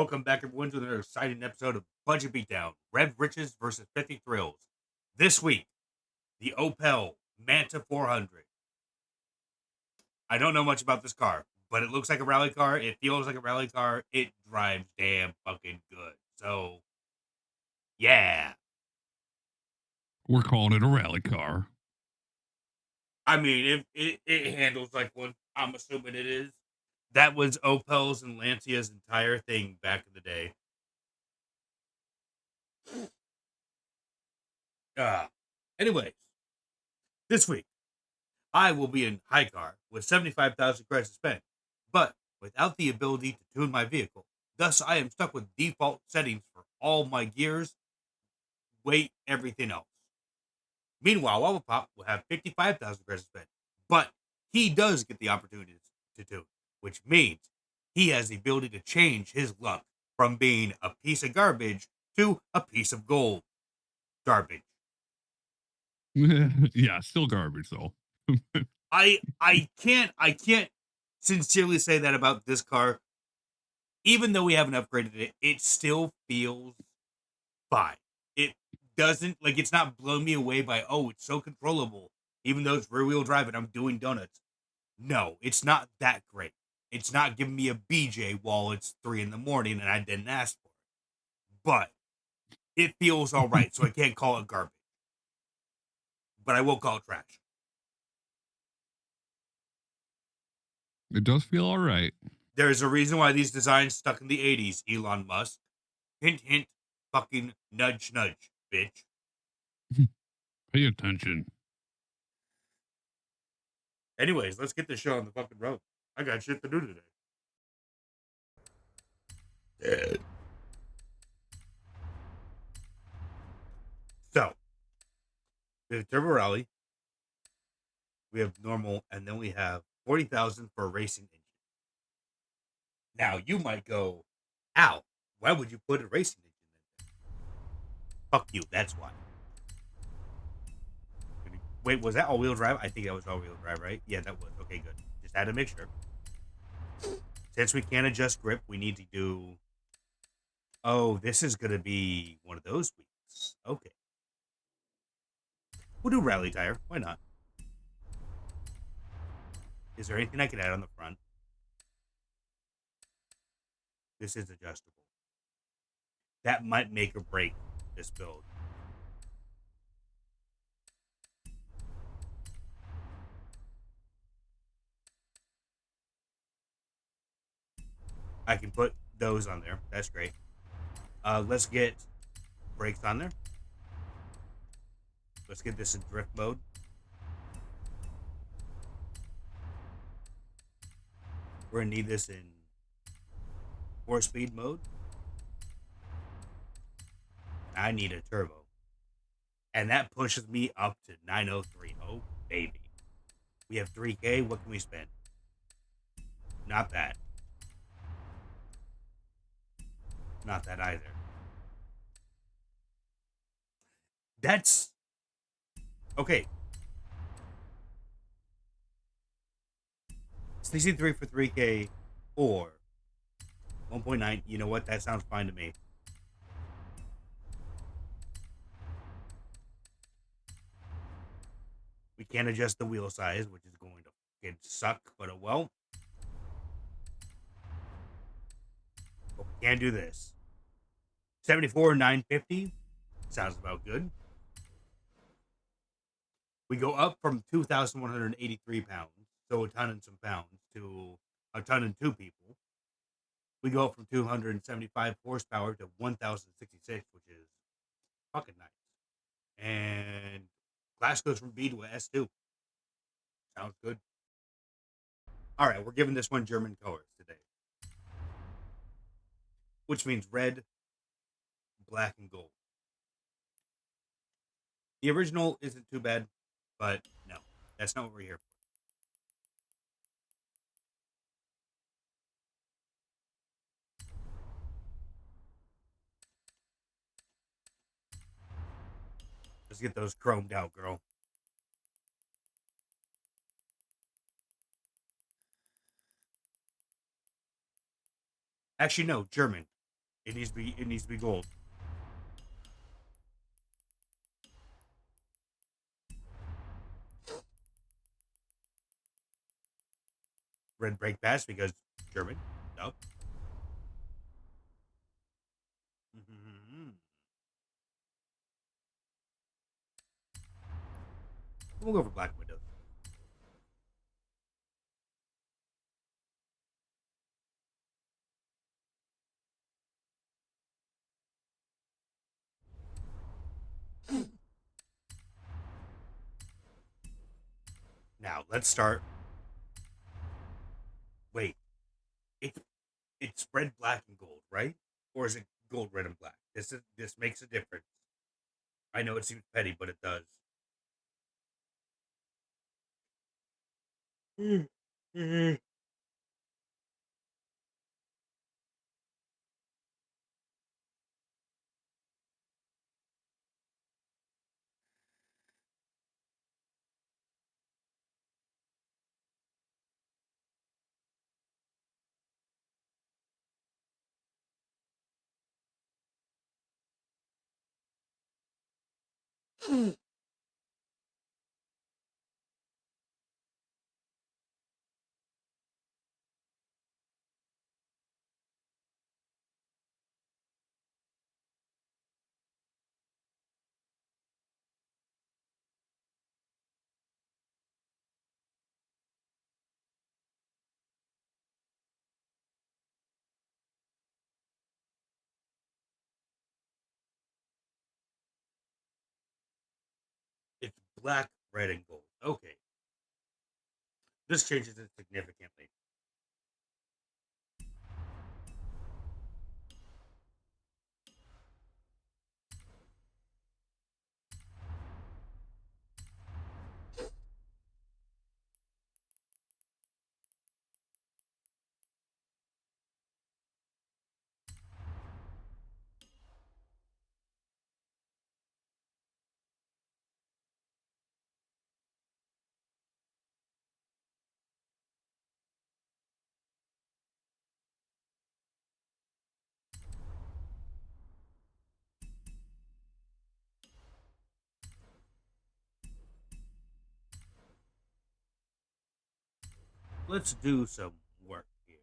Welcome back, everyone, to another exciting episode of Budget Beatdown, Revved Riches versus Thrifty Thrills. This week, the Opel Manta 400. I don't know much about this car, but it looks like a rally car. It feels like a rally car. It drives damn fucking good. So, yeah. We're calling it a rally car. I mean, it handles like one. I'm assuming it is. That was Opel's and Lancia's entire thing back in the day. Anyways, this week, I will be in high car with 75,000 credits to spend, but without the ability to tune my vehicle. Thus, I am stuck with default settings for all my gears, weight, everything else. Meanwhile, Wobblepop will have 55,000 credits to spend, but he does get the opportunity to tune, which means he has the ability to change his luck from being a piece of garbage to a piece of gold. Garbage. Yeah, still garbage though. I can't sincerely say that about this car. Even though we haven't upgraded it, it still feels fine. It doesn't like it's not blowing me away by it's so controllable. Even though it's rear wheel drive and I'm doing donuts. No, it's not that great. It's not giving me a BJ while it's 3 a.m. and I didn't ask for it. But it feels all right, so I can't call it garbage. But I will call it trash. It does feel all right. There's a reason why these designs stuck in the 80s, Elon Musk. Hint, hint, fucking nudge, nudge, bitch. Pay attention. Anyways, let's get this show on the fucking road. I got shit to do today. So, we have Turbo Rally, we have normal, and then we have 40,000 for a racing engine. Now, you might go, Al, why would you put a racing engine in there? Fuck you, that's why. Wait, was that all-wheel drive? I think that was all-wheel drive, right? Yeah, that was. Okay, good. Just had to make sure. Since we can't adjust grip, we need to do... Oh, this is going to be one of those weeks. Okay. We'll do rally tire. Why not? Is there anything I can add on the front? This is adjustable. That might make or break this build. I can put those on there. That's great. Let's get brakes on there. Let's get this in drift mode. We're going to need this in 4-speed mode. I need a turbo. And that pushes me up to 903. Oh, baby. We have 3K. What can we spend? Not that. Not that either. That's... Okay. 63 for 3K or 1.9. You know what? That sounds fine to me. We can't adjust the wheel size, which is going to fucking suck, but oh well. But we can do this. 74,950 sounds about good. We go up from 2,183 pounds, so a ton and some pounds, to a ton and 2 people. We go up from 275 horsepower to 1,066, which is fucking nice. And class goes from B to a S2. Sounds good. All right, we're giving this one German colors today, which means red, black, and gold. The original isn't too bad, but no, that's not what we're here for. Let's get those chromed out, girl. Actually, no, German. It needs to be gold. Red brake pads because German. No. Mm-hmm. We'll go for black windows. Now let's start. Wait, it's red, black, and gold, right? Or is it gold, red, and black? This makes a difference. I know it seems petty, but it does. Mm-hmm. It's black, red, and gold. Okay, this changes it significantly. Let's do some work here.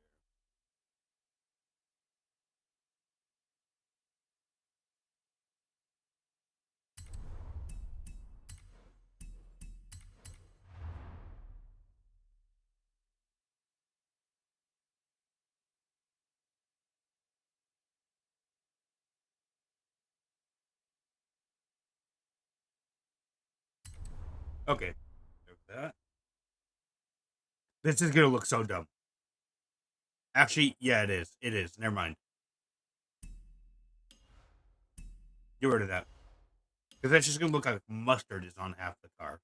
Okay, that. This is gonna look so dumb. Actually, yeah, it is. It is. Never mind. Get rid of that. Because that's just gonna look like mustard is on half the car.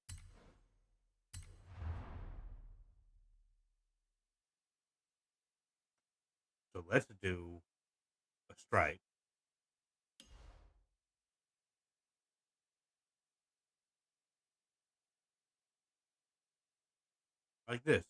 So let's do a stripe. Like this.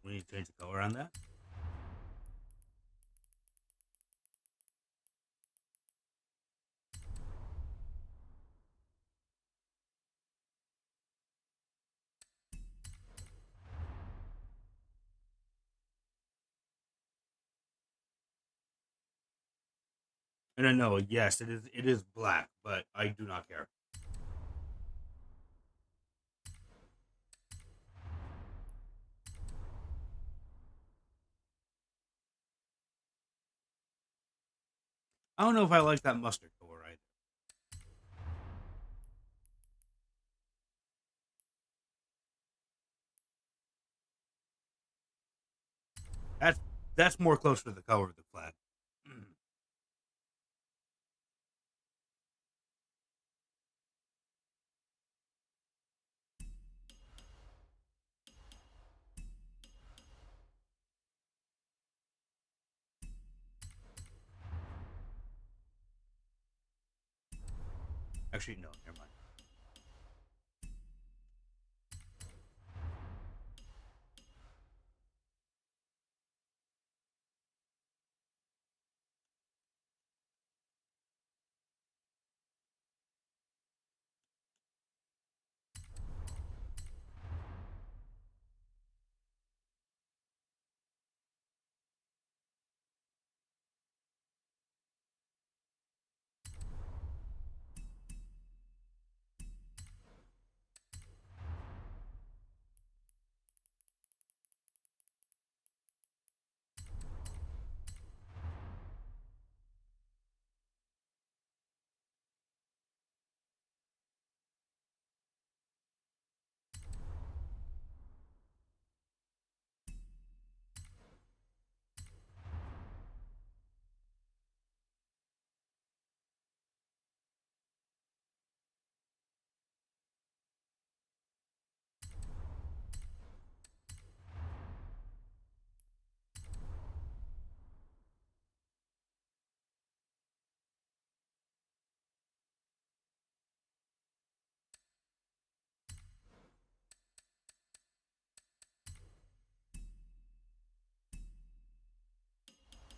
We need to change the color on that. And I know, yes, it is black, but I do not care. I don't know if I like that mustard color either. That's more closer to the color of the flag. Actually, no, never mind.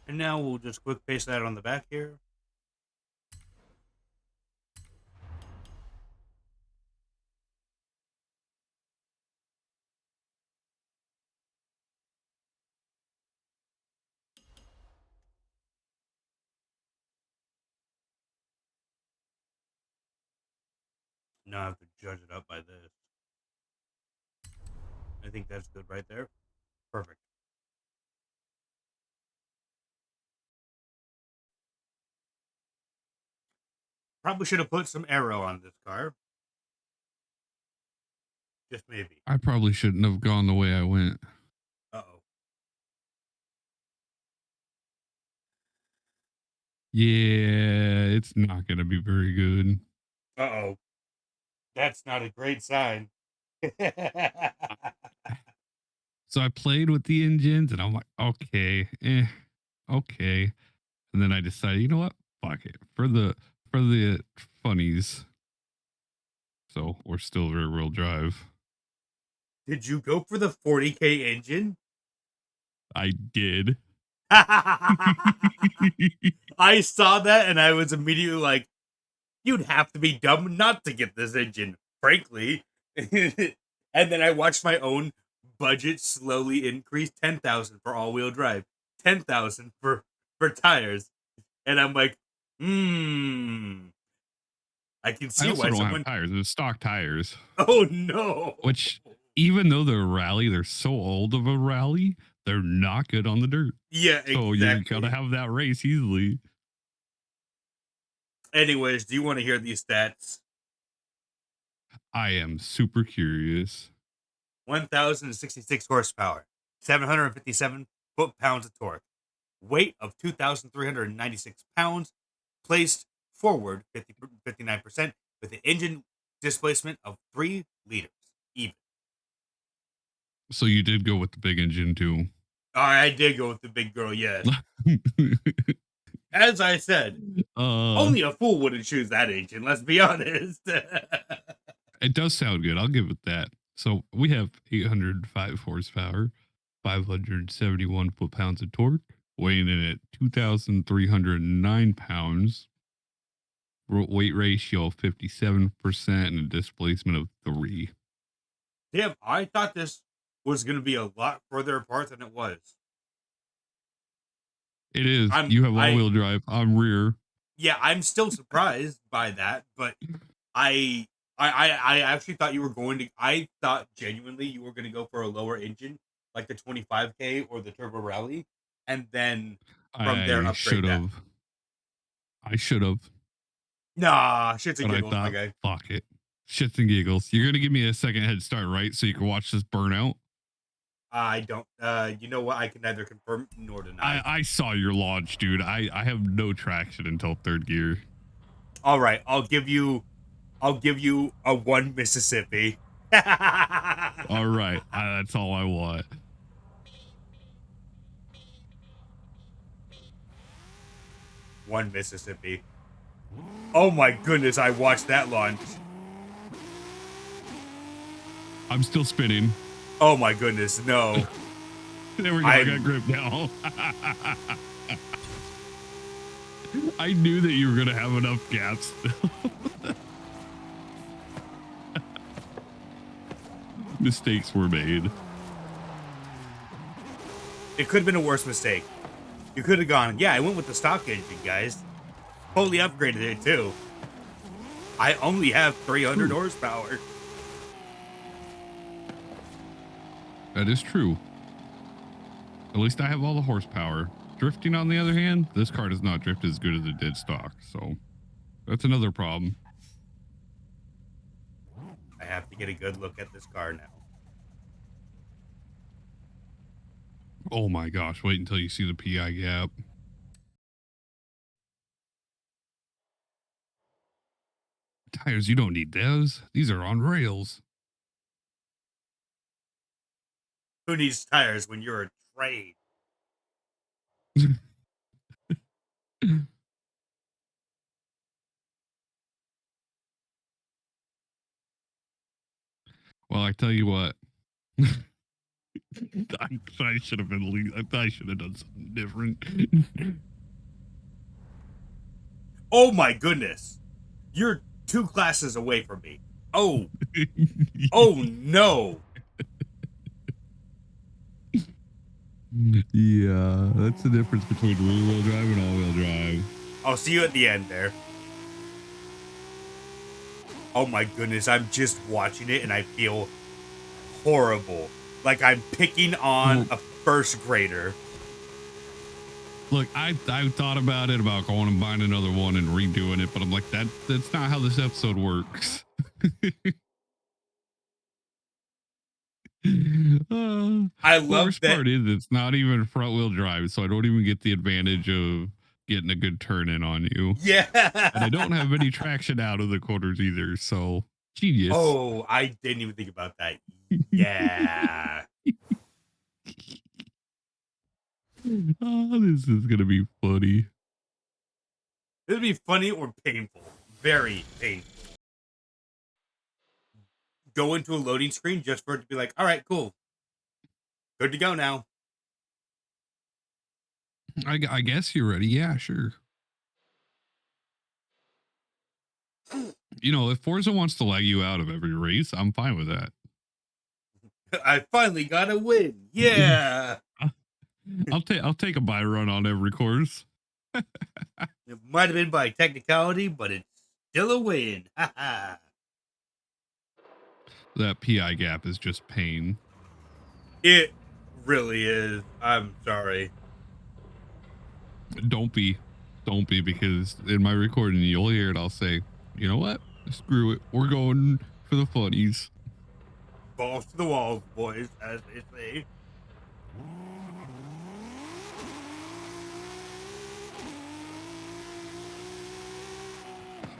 And now we'll just quick paste that on the back here. Now I have to judge it up by this. I think that's good right there. Perfect. Probably should have put some arrow on this car. Just maybe. I probably shouldn't have gone the way I went. Uh-oh. Yeah, it's not going to be very good. Uh-oh. That's not a great sign. So I played with the engines and I'm like, okay, okay. And then I decided, you know what? Fuck it. For the funnies. So we're still rear wheel drive. Did you go for the 40K engine? I did. I saw that and I was immediately like, you'd have to be dumb not to get this engine, frankly. And then I watched my own budget slowly increase 10,000 for all-wheel drive, 10,000 for tires. And I'm like, I can I see also why don't have someone tires. It's stock tires. Oh no. Which, even though they're rally, they're so old of a rally, they're not good on the dirt. Yeah, So you're exactly. gonna have that race easily. Anyways, do you want to hear these stats? I am super curious. 1,066 horsepower, 757 foot-pounds of torque, weight of 2,396 pounds, placed forward 59% with an engine displacement of 3 liters, even. So you did go with the big engine too. All right, I did go with the big girl, yes. As I said, only a fool wouldn't choose that engine, let's be honest. It does sound good. I'll give it that. So we have 805 horsepower, 571 foot-pounds of torque, weighing in at 2,309 pounds, weight ratio of 57%, and a displacement of 3. Damn, I thought this was going to be a lot further apart than it was. It is. You have I all-wheel drive. I'm rear. Yeah, I'm still surprised by that, but I actually thought you were going to. I thought genuinely you were going to go for a lower engine, like the 25K or the Turbo Rally, and then from there I upgrade should that. have. I should have. Nah, shits and But I giggles, my thought, guy. fuck it. Shits and giggles. You're going to give me a second head start, right? So you can watch this burn out? I don't. You know what? I can neither confirm nor deny. I saw your launch, dude. I have no traction until third gear. All right, I'll give you a one Mississippi. All right, that's all I want. One Mississippi. Oh my goodness, I watched that launch. I'm still spinning. Oh my goodness, no. There we go. I got grip now. I knew that you were going to have enough gaps. Mistakes were made. It could have been a worse mistake. You could have gone, yeah, I went with the stock engine, guys. Totally upgraded it, too. I only have 300 horsepower. That is true. At least I have all the horsepower. Drifting, on the other hand, this car does not drift as good as it did stock, so that's another problem. I have to get a good look at this car now. Oh my gosh, wait until you see the PI gap. Tires, you don't need those. These are on rails. Who needs tires when you're a trade? Well, I tell you what. I should have been. I should have done something different. Oh my goodness. You're 2 classes away from me. Oh. Oh no. Yeah, that's the difference between rear-wheel drive and all-wheel drive. I'll see you at the end there. Oh my goodness, I'm just watching it and I feel horrible. Like I'm picking on a first grader. Look, I thought about it, about going and buying another one and redoing it, but I'm like, that's not how this episode works. I love that. Part is it's not even front wheel drive, so I don't even get the advantage of getting a good turn in on you. Yeah. And I don't have any traction out of the corners either, so genius. Oh, I didn't even think about that. Yeah. Oh, this is gonna be funny. It'll be funny or painful. Very painful. Go into a loading screen just for it to be like, all right, cool. Good to go now. I guess you're ready. Yeah, sure. You know, if Forza wants to lag you out of every race, I'm fine with that. I finally got a win. Yeah. I'll take a buy run on every course. It might have been by technicality, but it's still a win. That PI gap is just pain. It really is. I'm sorry. Don't be, because in my recording you'll hear it. I'll say, you know what? Screw it. We're going for the funnies. Balls to the walls, boys, as they say.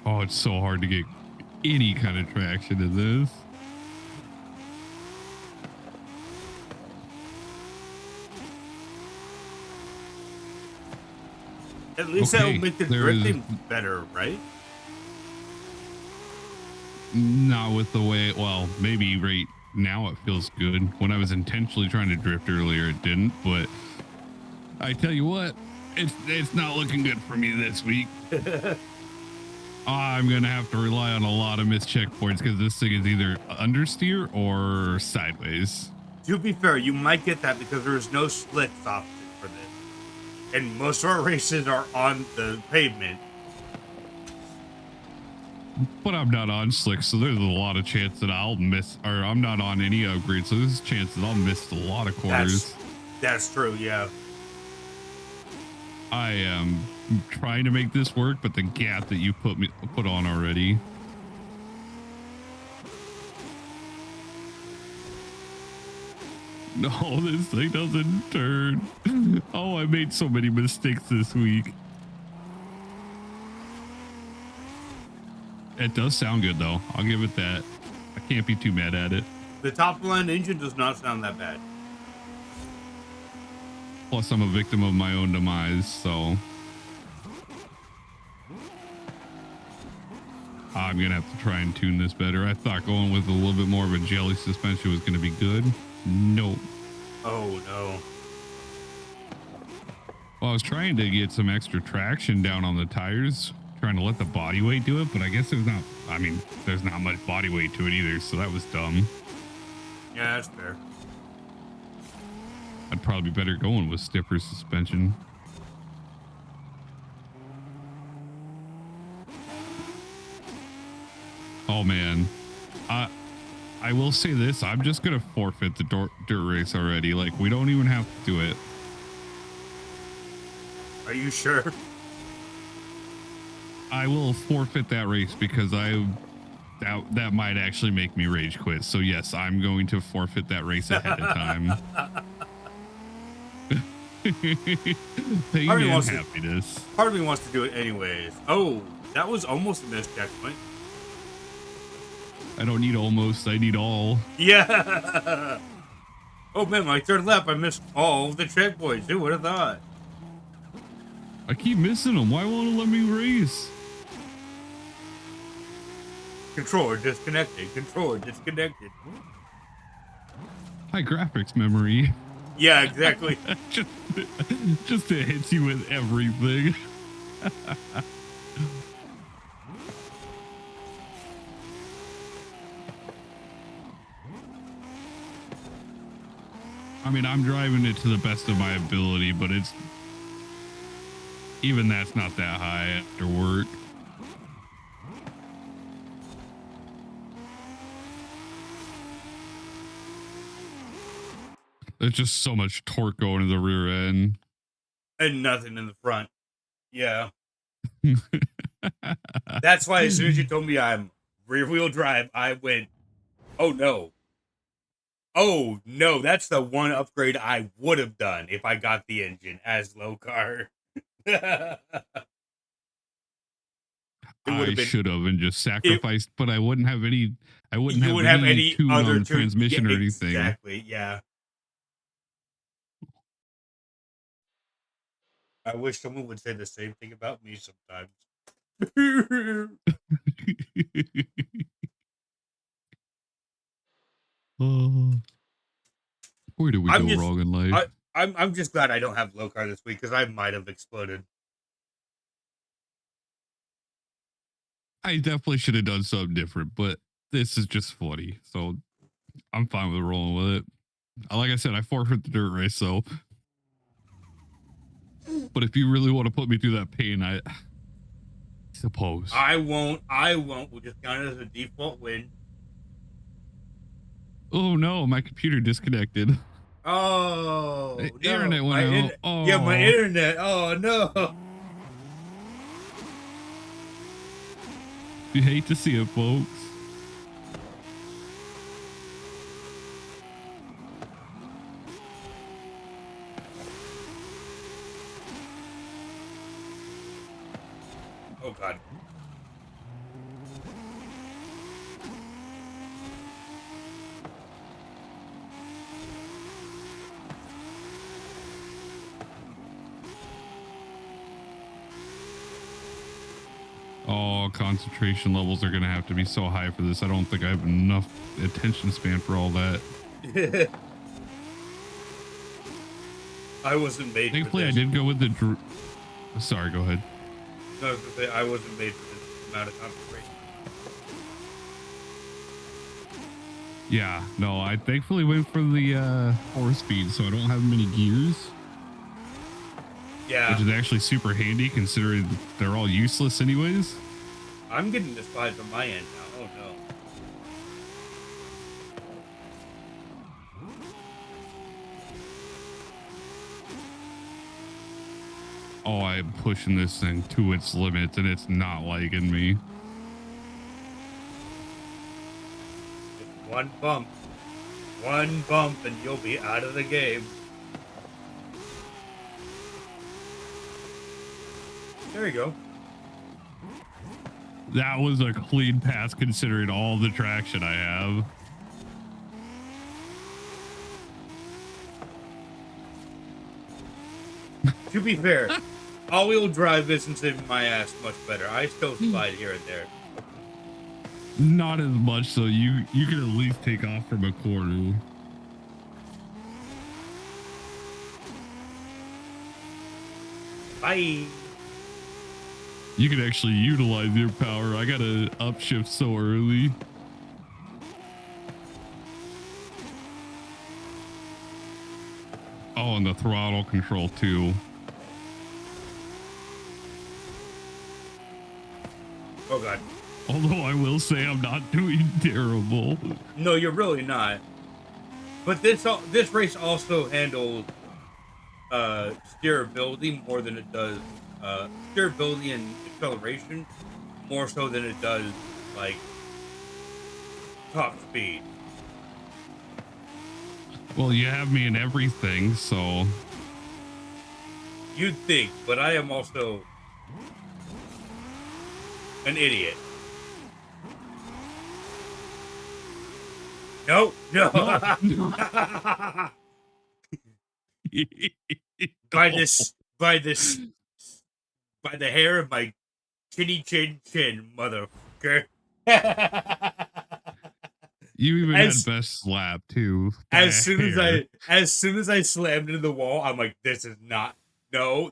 Oh, it's so hard to get any kind of traction in this. At least that'll make the drifting better, right? Not with the way, well, maybe right now it feels good. When I was intentionally trying to drift earlier, it didn't, but I tell you what, it's not looking good for me this week. I'm going to have to rely on a lot of missed checkpoints because this thing is either understeer or sideways. To be fair, you might get that because there is no slicks option for this. And most of our races are on the pavement. But I'm not on slick, so there's a lot of chance that I'll miss, or I'm not on any upgrade, so there's a chance that I'll miss a lot of corners. That's true, yeah. I am trying to make this work, but the gap that you put on already. No, this thing doesn't turn. Oh, I made so many mistakes this week. It does sound good, though. I'll give it that. I can't be too mad at it. The top line engine does not sound that bad. Plus, I'm a victim of my own demise, so I'm going to have to try and tune this better. I thought going with a little bit more of a jelly suspension was going to be good. Nope. Oh, no. Well, I was trying to get some extra traction down on the tires, trying to let the body weight do it, but I guess there's not much body weight to it either, so that was dumb. Yeah, that's fair. I'd probably be better going with stiffer suspension. Oh man, I will say this: I'm just gonna forfeit the dirt race already. Like, we don't even have to do it. Are you sure? I will forfeit that race because that might actually make me rage quit. So yes, I'm going to forfeit that race ahead of time. Pain and happiness. Part of me wants to do it anyways. Oh, that was almost a missed checkpoint. I don't need almost, I need all. Yeah. Oh man, my third lap, I missed all of the checkpoints. Who would have thought? I keep missing them. Why won't it let me race? Controller disconnected. Controller disconnected. High graphics memory. Yeah, exactly. just it hits you with everything. I mean, I'm driving it to the best of my ability, but even that's not that high after work. There's just so much torque going to the rear end. And nothing in the front. Yeah. That's why as soon as you told me I'm rear wheel drive, I went, oh no. Oh no, that's the one upgrade I would have done if I got the engine as low car. I should have and just sacrificed, but I wouldn't have any. I wouldn't have any tune other on transmission or anything. Exactly. Yeah. I wish someone would say the same thing about me sometimes. Where do we go wrong in life? I'm just glad I don't have low car this week because I might have exploded. I definitely should have done something different, but this is just funny, so I'm fine with rolling with it. Like I said, I forfeit the dirt race, so. But if you really want to put me through that pain, I suppose. I won't. We'll just count it as a default win. Oh no, my computer disconnected. Oh, the internet went out. Yeah, my internet. Oh no. You hate to see it, folks. Oh god. Oh, concentration levels are going to have to be so high for this. I don't think I have enough attention span for all that. I wasn't made Thankfully, for this. I did go with the... Sorry, go ahead. No, I was going to say, I wasn't made for this amount of concentration. Yeah, no, I thankfully went for the 4-speed, so I don't have many gears. Yeah. Which is actually super handy considering they're all useless anyways. I'm getting this vibe from my end now. Oh no. Oh, I'm pushing this thing to its limits and it's not liking me. Just one bump. One bump and you'll be out of the game. There you go. That was a clean pass considering all the traction I have. To be fair, all-wheel drive isn't saving my ass much better. I still slide here and there. Not as much, so you can at least take off from a corner. Bye. You can actually utilize your power. I gotta upshift so early. Oh, and the throttle control too. Oh god. Although I will say I'm not doing terrible. No, you're really not. But this race also handles steerability more than it does steerability and acceleration more so than it does like top speed. Well, you have me in everything, so You'd think, but I am also an idiot. No. by the hair of my chinny chin, motherfucker. You even had best slap too. As soon as I slammed into the wall, I'm like, this is not no.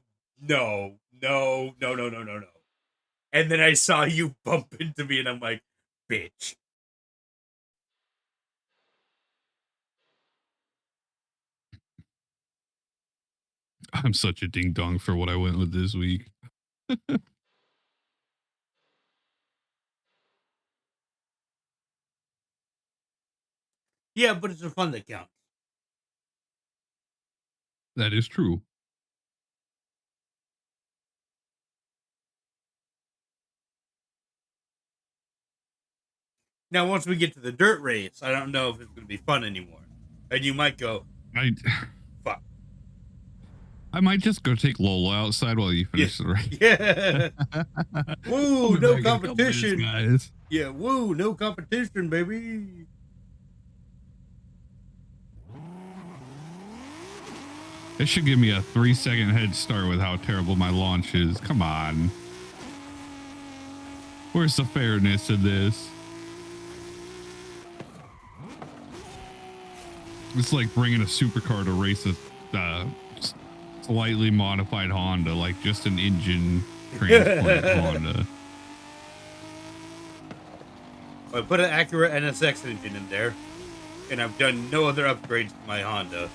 And then I saw you bump into me and I'm like, bitch. I'm such a ding dong for what I went with this week. Yeah, but it's the fun that counts. That is true. Now, once we get to the dirt race, I don't know if it's going to be fun anymore. And you might go, fuck. I might just go take Lola outside while you finish the race. Yeah. Woo, no back in a couple minutes, competition. guys. Yeah, woo, no competition, baby. It should give me a 3-second head start with how terrible my launch is. Come on. Where's the fairness in this? It's like bringing a supercar to race a slightly modified Honda, like just an engine transplant Honda. I put an Acura NSX engine in there, and I've done no other upgrades to my Honda.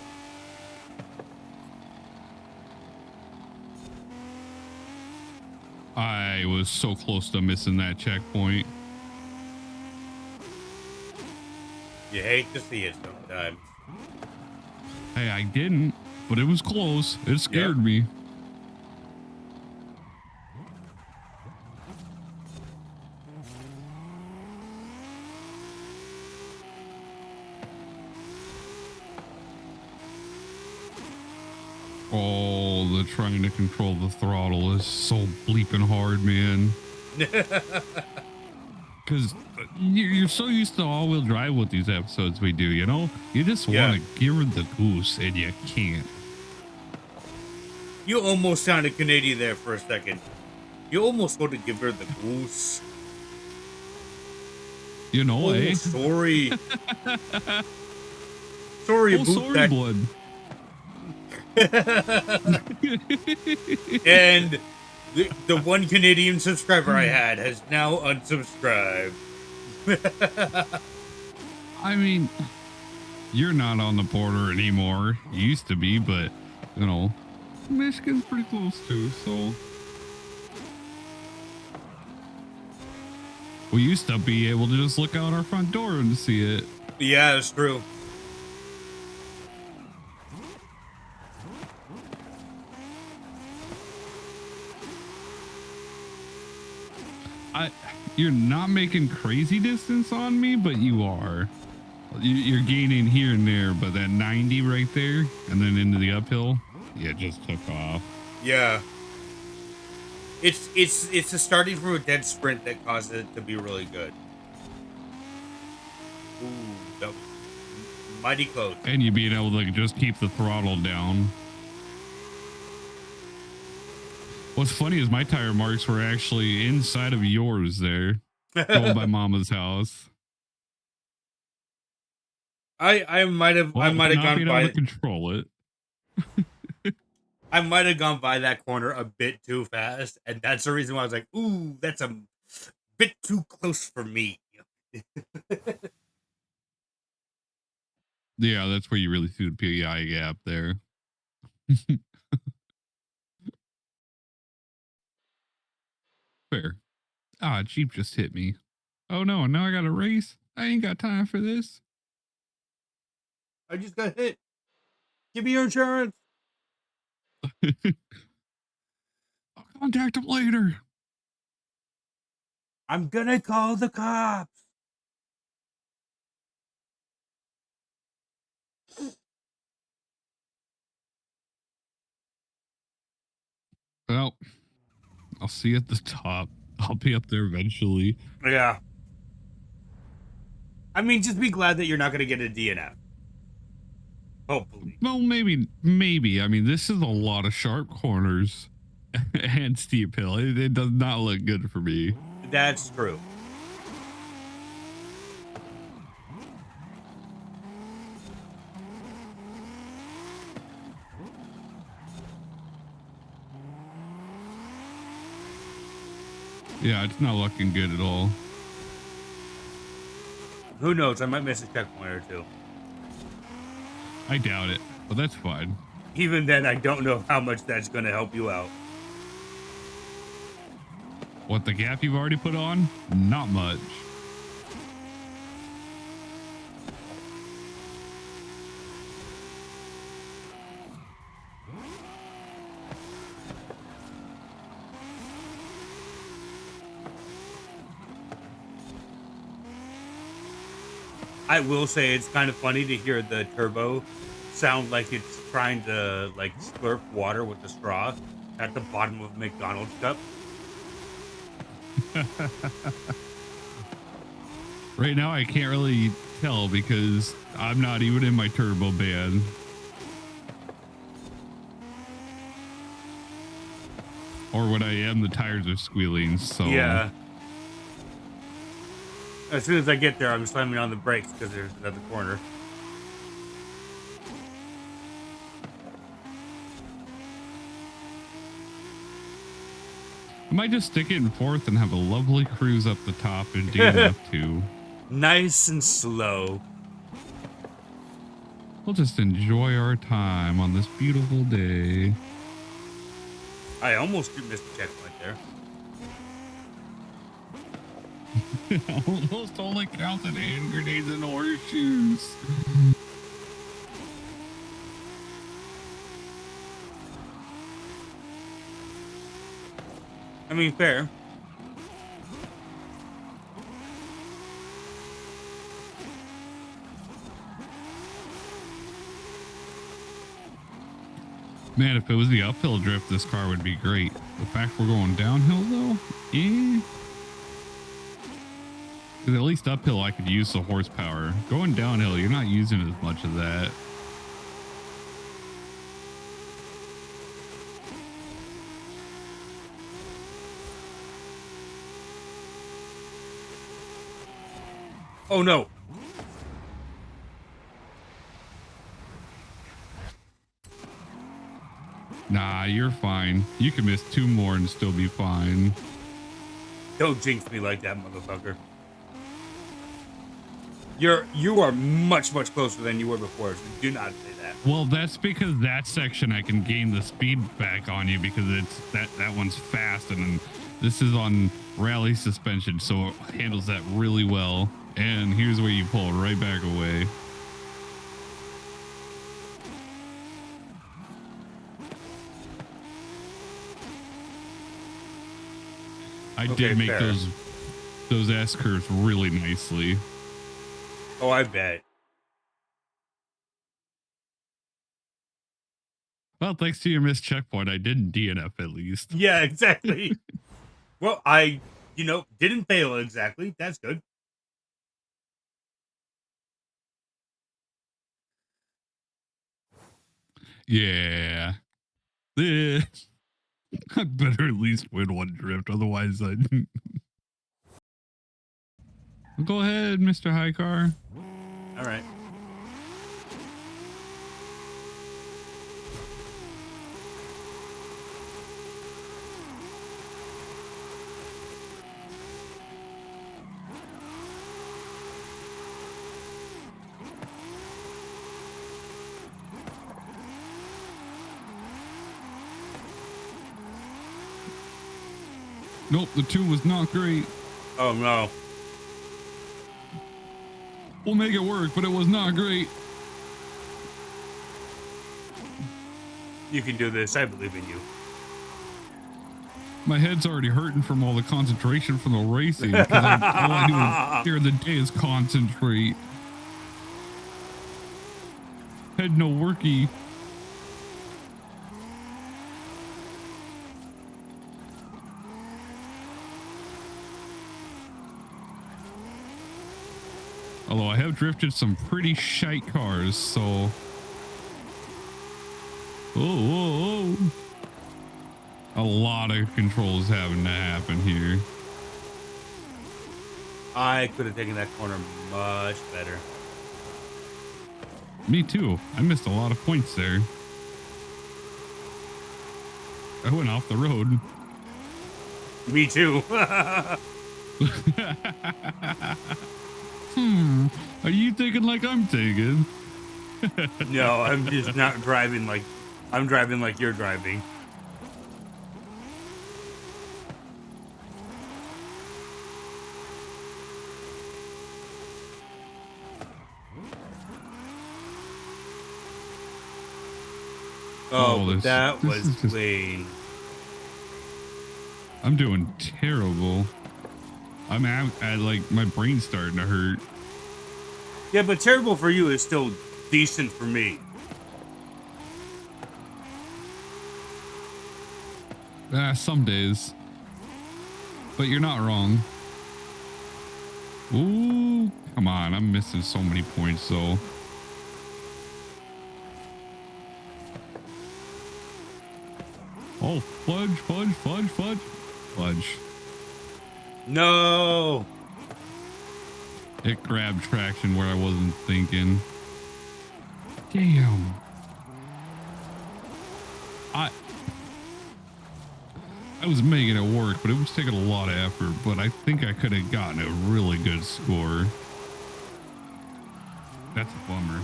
I was so close to missing that checkpoint. You hate to see it sometimes. Hey, I didn't, but it was close. It scared me. Oh, the trying to control the throttle is so bleeping hard, man. Because you're so used to all-wheel drive with these episodes we do, you know? You just want to give her the goose, and you can't. You almost sounded Canadian there for a second. You almost want to give her the goose. You know, eh? Sorry. Sorry about sorry, that. blood. And the one Canadian subscriber I had has now unsubscribed. I mean, you're not on the border anymore. You used to be, but, you know, Michigan's pretty close too, so. We used to be able to just look out our front door and see it. Yeah, it's true. You're not making crazy distance on me, but you are. You're gaining here and there, but that 90 right there, and then into the uphill, yeah, it just took off. Yeah. It's the starting from a dead sprint that caused it to be really good. Ooh, that was mighty close. And you being able to just keep the throttle down. What's funny is my tire marks were actually inside of yours there, going by Mama's house. I might have Well, for not gone being able by to control it. I might have gone by that corner a bit too fast, and that's the reason why I was like, "Ooh, that's a bit too close for me." Yeah, that's where you really see the PI gap there. Fair. Ah, Jeep just hit me. Oh no, now I got to race. I ain't got time for this. I just got hit. Give me your insurance. I'll contact him later. I'm gonna call the cops. Well, I'll see you at the top. I'll be up there eventually. Yeah. I mean, just be glad that you're not gonna get a DNF. Hopefully. Well, maybe. I mean, this is a lot of sharp corners and steep hill. It does not look good for me. That's true. Yeah, it's not looking good at all. Who knows? I might miss a checkpoint or two. I doubt it, but that's fine. Even then, I don't know how much that's gonna help you out. What, the gap you've already put on? Not much. I will say it's kind of funny to hear the turbo sound like it's trying to like slurp water with a straw at the bottom of a McDonald's cup. Right now, I can't really tell because I'm not even in my turbo band. Or when I am, the tires are squealing, so... Yeah. As soon as I get there, I'm slamming on the brakes because there's another corner. I might just stick it in fourth and have a lovely cruise up the top and DNF too. Nice and slow. We'll just enjoy our time on this beautiful day. I almost missed the checkpoint there. Almost only counted hand grenades and horseshoes. I mean, fair. Man, if it was the uphill drift, this car would be great. The fact we're going downhill, though, because at least uphill, I could use the horsepower. Going downhill, you're not using as much of that. Oh, no. Nah, you're fine. You can miss two more and still be fine. Don't jinx me like that, motherfucker. You are much closer than you were before, so do not say that. Well, that's because that section I can gain the speed back on you because it's that one's fast, and then this is on rally suspension, so it handles that really well. And here's where you pull right back away. I did make fair. those S curves really nicely. Oh, I bet. Well, thanks to your missed checkpoint, I didn't DNF at least. Yeah, exactly. Well, I, didn't fail exactly. That's good. Yeah. I better at least win one drift, otherwise I... Go ahead, Mr. High Car. All right. Nope, the 2 was not great. Oh, no. We'll make it work, but it was not great. You can do this. I believe in you. My head's already hurting from all the concentration from the racing. Because all I do during the day is concentrate. Head no worky. Although I have drifted some pretty shite cars, so... Oh. A lot of controls having to happen here. I could have taken that corner much better. Me too. I missed a lot of points there. I went off the road. Me too. Are you thinking like I'm thinking? No, I'm just not driving like I'm driving like you're driving. Oh, but that was clean. I'm doing terrible. I'm out. Like my brain's starting to hurt. Yeah, but terrible for you is still decent for me. Some days. But you're not wrong. Ooh, come on. I'm missing so many points, though. Oh, fudge. No. It grabbed traction where I wasn't thinking. Damn. I was making it work, but it was taking a lot of effort, but I think I could have gotten a really good score. That's a bummer.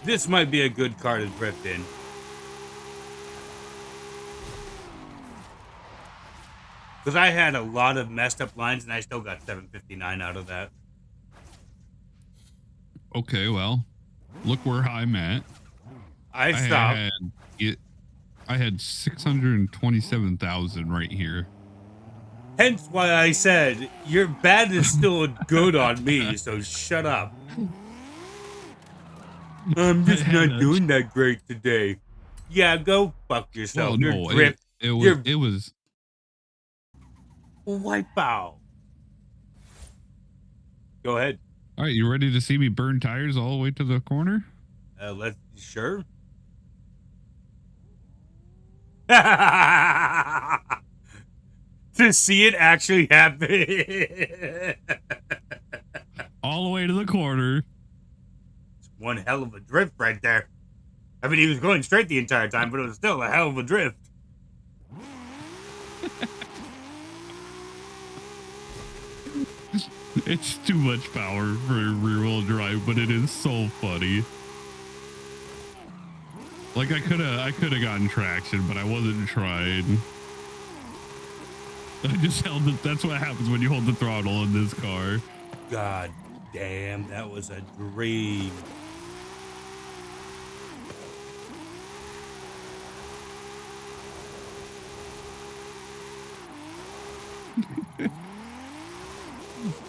This might be a good car to drift in. Because I had a lot of messed up lines and I still got 759 out of that. Okay, well, look where I'm at. I stopped. I had 627,000 right here. Hence why I said your bad is still good on me, so shut up. I'm just not doing that great today. Yeah, go fuck yourself. Well, Your no, drift. it was wipe out. Go ahead. All right, you ready to see me burn tires all the way to the corner? Sure. To see it actually happen. All the way to the corner. It's one hell of a drift right there. I mean, he was going straight the entire time, but it was still a hell of a drift. It's too much power for rear-wheel drive, but it is so funny. Like I could have gotten traction, but I wasn't trying. I just held it. That's what happens when you hold the throttle in this car. God damn, that was a dream.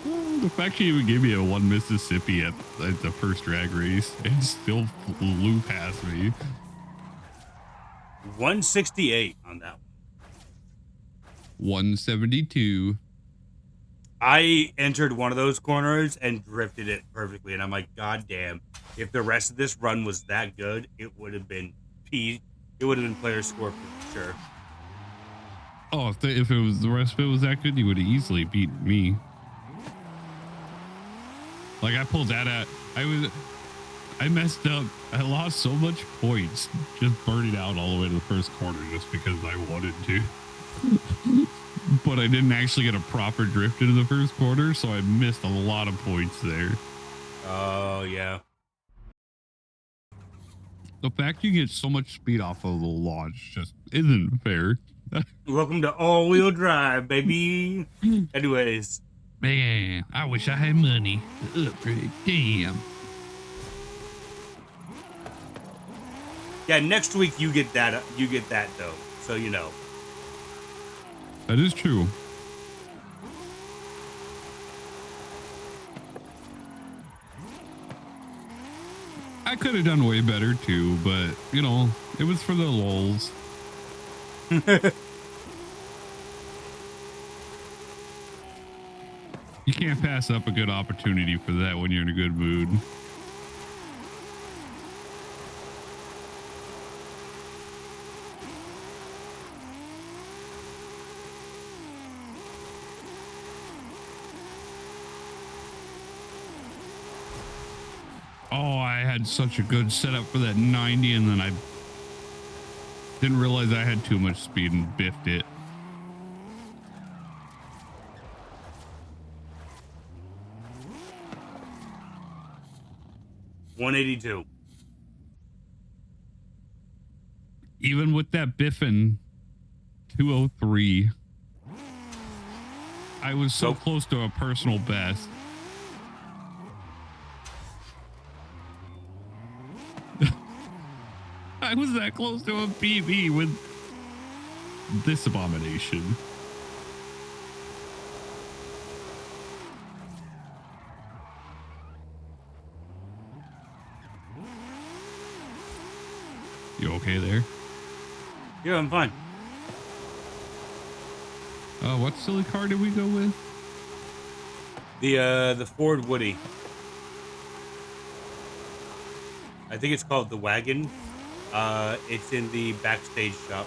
The fact she even gave me a 1 Mississippi at the first drag race and still flew past me. 168 on that one. 172. I entered one of those corners and drifted it perfectly, and I'm like, God damn! If the rest of this run was that good, it would have been P. It would have been player score for sure. Oh, if it was the rest of it was that good, you would have easily beaten me. Like I pulled that out. I messed up. I lost so much points just burning out all the way to the first corner just because I wanted to. But I didn't actually get a proper drift into the first corner, so I missed a lot of points there. Oh, yeah. The fact you get so much speed off of the launch just isn't fair. Welcome to all-wheel drive, baby. Anyways. Man, I wish I had money to upgrade. Damn. Yeah, next week you get that though. So you know. That is true. I could have done way better too, but you know, it was for the lulz. You can't pass up a good opportunity for that when you're in a good mood. Oh, I had such a good setup for that 90, and then I didn't realize I had too much speed and biffed it. $182. Even with that biffing 203, I was so close to a personal best. I was that close to a PB with this abomination. You okay there? Yeah, I'm fine. What silly car did we go with? The Ford Woody. I think it's called the Wagon. It's in the backstage shop.